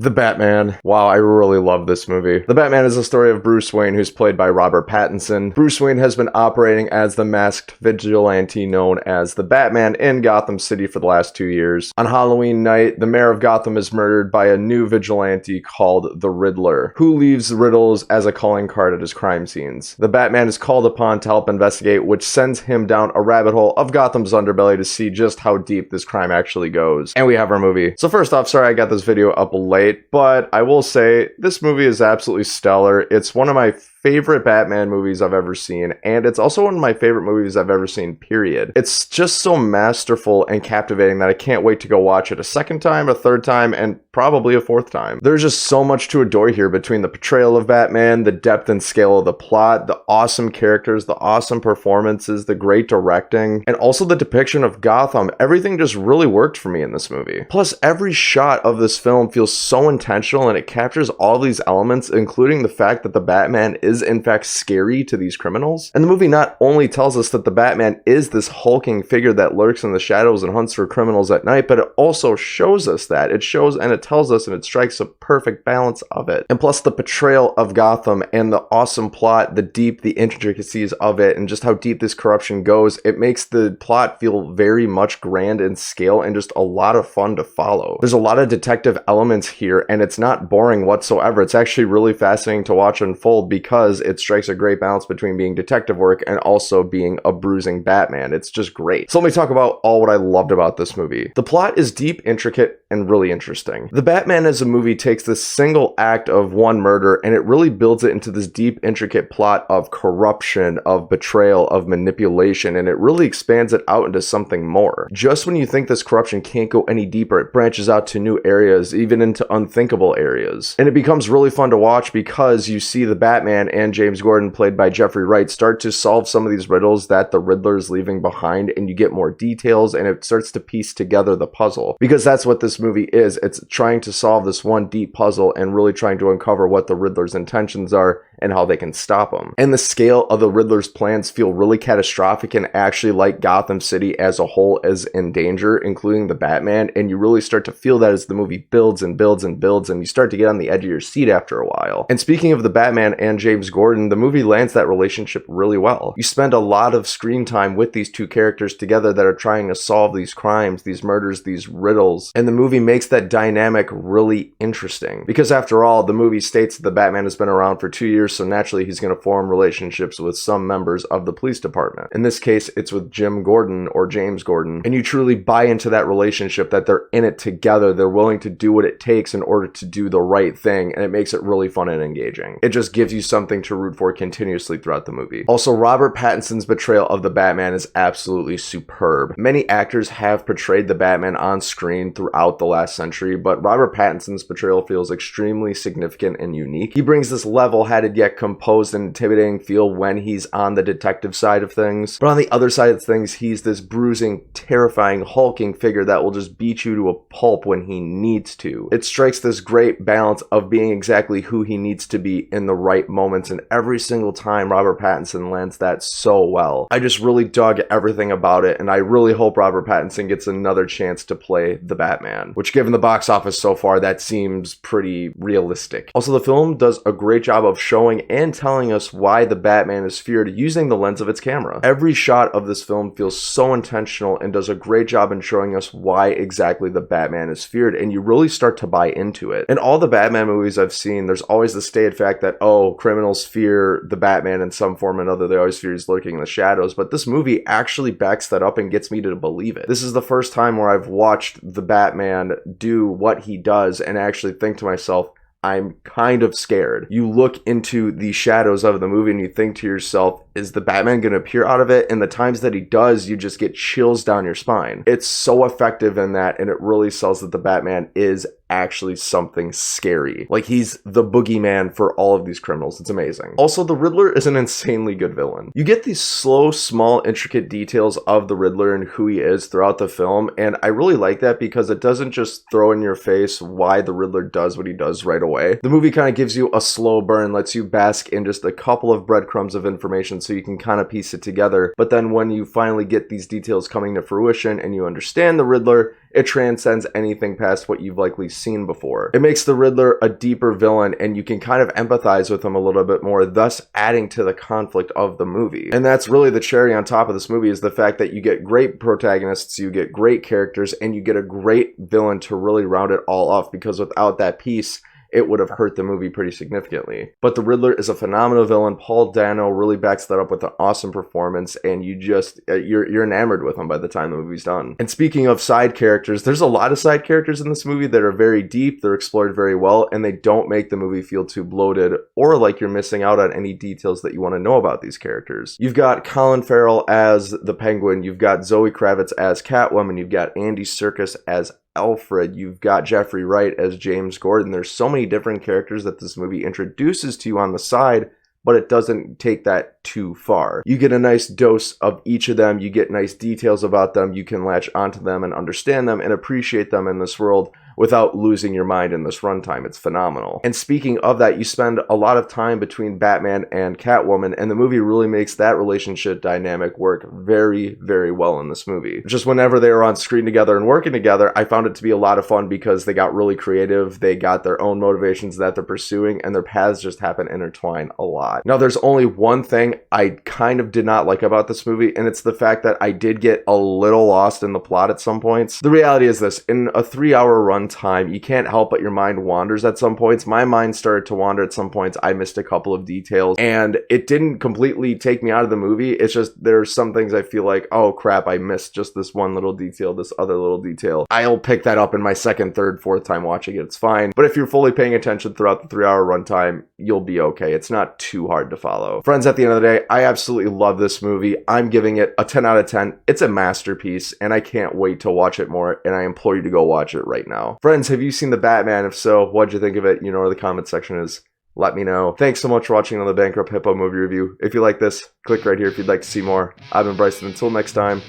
The Batman. Wow, I really love this movie. The Batman is the story of Bruce Wayne, who's played by Robert Pattinson. Bruce Wayne has been operating as the masked vigilante known as the Batman in Gotham City for the last 2 years. On Halloween night, the mayor of Gotham is murdered by a new vigilante called the Riddler, who leaves riddles as a calling card at his crime scenes. The Batman is called upon to help investigate, which sends him down a rabbit hole of Gotham's underbelly to see just how deep this crime actually goes. And we have our movie. So first off, sorry I got this video up late, but I will say this movie is absolutely stellar. It's one of my favorite Batman movies I've ever seen, and it's also one of my favorite movies I've ever seen, period. It's just so masterful and captivating that I can't wait to go watch it a second time, a third time, and probably a fourth time. There's just so much to adore here between the portrayal of Batman, the depth and scale of the plot, the awesome characters, the awesome performances, the great directing, and also the depiction of Gotham. Everything just really worked for me in this movie. Plus, every shot of this film feels so intentional, and it captures all these elements, including the fact that the Batman is in fact scary to these criminals. And the movie not only tells us that the Batman is this hulking figure that lurks in the shadows and hunts for criminals at night, but it also shows us that. It shows and it tells us, and it strikes a perfect balance of it. And plus the portrayal of Gotham and the awesome plot, the intricacies of it, and just how deep this corruption goes, it makes the plot feel very much grand in scale and just a lot of fun to follow. There's a lot of detective elements here, and it's not boring whatsoever. It's actually really fascinating to watch unfold because it strikes a great balance between being detective work and also being a bruising Batman. It's just great. So let me talk about all what I loved about this movie. The plot is deep, intricate, and really interesting. The Batman as a movie takes this single act of one murder and it really builds it into this deep, intricate plot of corruption, of betrayal, of manipulation, and it really expands it out into something more. Just when you think this corruption can't go any deeper, it branches out to new areas, even into unthinkable areas. And it becomes really fun to watch because you see the Batman and James Gordon, played by Jeffrey Wright, start to solve some of these riddles that the Riddler is leaving behind, and you get more details and it starts to piece together the puzzle. Because that's what this movie is. It's trying to solve this one deep puzzle and really trying to uncover what the Riddler's intentions are and how they can stop him. And the scale of the Riddler's plans feel really catastrophic and actually like Gotham City as a whole is in danger, including the Batman, and you really start to feel that as the movie builds and builds and builds, and you start to get on the edge of your seat after a while. And speaking of the Batman and James Gordon, the movie lands that relationship really well. You spend a lot of screen time with these two characters together that are trying to solve these crimes, these murders, these riddles, and the movie makes that dynamic really interesting. Because after all, the movie states that the Batman has been around for 2 years, so naturally he's going to form relationships with some members of the police department. In this case, it's with Jim Gordon or James Gordon, and you truly buy into that relationship, that they're in it together, they're willing to do what it takes in order to do the right thing, and it makes it really fun and engaging. It just gives you something to root for continuously throughout the movie. Also, Robert Pattinson's portrayal of the Batman is absolutely superb. Many actors have portrayed the Batman on screen throughout the last century, but Robert Pattinson's portrayal feels extremely significant and unique. He brings this level-headed yet composed and intimidating feel when he's on the detective side of things, but on the other side of things, he's this bruising, terrifying, hulking figure that will just beat you to a pulp when he needs to. It strikes this great balance of being exactly who he needs to be in the right moments, and every single time Robert Pattinson lands that so well. I just really dug everything about it, and I really hope Robert Pattinson gets another chance to play the Batman, which given the box office so far, that seems pretty realistic. Also, the film does a great job of showing and telling us why the Batman is feared using the lens of its camera. Every shot of this film feels so intentional and does a great job in showing us why exactly the Batman is feared, and you really start to buy into it. In all the Batman movies I've seen, there's always the stated fact that, oh, criminals fear the Batman in some form or another. They always fear he's lurking in the shadows, but this movie actually backs that up and gets me to believe it. This is the first time where I've watched the Batman do what he does and actually think to myself, I'm kind of scared. You look into the shadows of the movie and you think to yourself, is the Batman going to appear out of it? And the times that he does, you just get chills down your spine. It's so effective in that, and it really sells that the Batman is actually something scary. Like, he's the boogeyman for all of these criminals. It's amazing. Also, the Riddler is an insanely good villain. You get these slow, small, intricate details of the Riddler and who he is throughout the film, and I really like that because it doesn't just throw in your face why the Riddler does what he does right away. The movie kind of gives you a slow burn, lets you bask in just a couple of breadcrumbs of information information so you can kind of piece it together. But then when you finally get these details coming to fruition and you understand the Riddler, it transcends anything past what you've likely seen before. It makes the Riddler a deeper villain, and you can kind of empathize with him a little bit more, thus adding to the conflict of the movie. And that's really the cherry on top of this movie, is the fact that you get great protagonists, you get great characters, and you get a great villain to really round it all off, because without that piece, it would have hurt the movie pretty significantly. But the Riddler is a phenomenal villain. Paul Dano really backs that up with an awesome performance, and you're enamored with him by the time the movie's done. And speaking of side characters, there's a lot of side characters in this movie that are very deep, they're explored very well, and they don't make the movie feel too bloated or like you're missing out on any details that you want to know about these characters. You've got Colin Farrell as the Penguin, you've got Zoe Kravitz as Catwoman, you've got Andy Serkis as Alfred, you've got Jeffrey Wright as James Gordon. There's so many different characters that this movie introduces to you on the side, but it doesn't take that too far. You get a nice dose of each of them, you get nice details about them, you can latch onto them and understand them and appreciate them in this world without losing your mind in this runtime. It's phenomenal. And speaking of that, you spend a lot of time between Batman and Catwoman, and the movie really makes that relationship dynamic work very, very well in this movie. Just whenever they were on screen together and working together, I found it to be a lot of fun because they got really creative, they got their own motivations that they're pursuing, and their paths just happen to intertwine a lot. Now, there's only one thing I kind of did not like about this movie, and it's the fact that I did get a little lost in the plot at some points. The reality is this: in a 3-hour run time, you can't help but your mind wanders at some points. My mind started to wander at some points. I missed a couple of details, and it didn't completely take me out of the movie. It's just there's some things I feel like, oh crap, I missed just this one little detail, this other little detail. I'll pick that up in my second, third, fourth time watching it. It's fine. But if you're fully paying attention throughout the 3-hour runtime, you'll be okay. It's not too hard to follow. Friends, at the end of the day, I absolutely love this movie. I'm giving it a 10 out of 10. It's a masterpiece, and I can't wait to watch it more, and I implore you to go watch it right now. Friends, have you seen The Batman? If so, what'd you think of it? You know where the comment section is. Let me know. Thanks so much for watching on the Bankrupt Hippo movie review. If you like this, click right here if you'd like to see more. I've been Bryson. Until next time,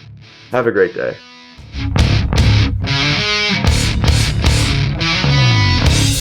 have a great day.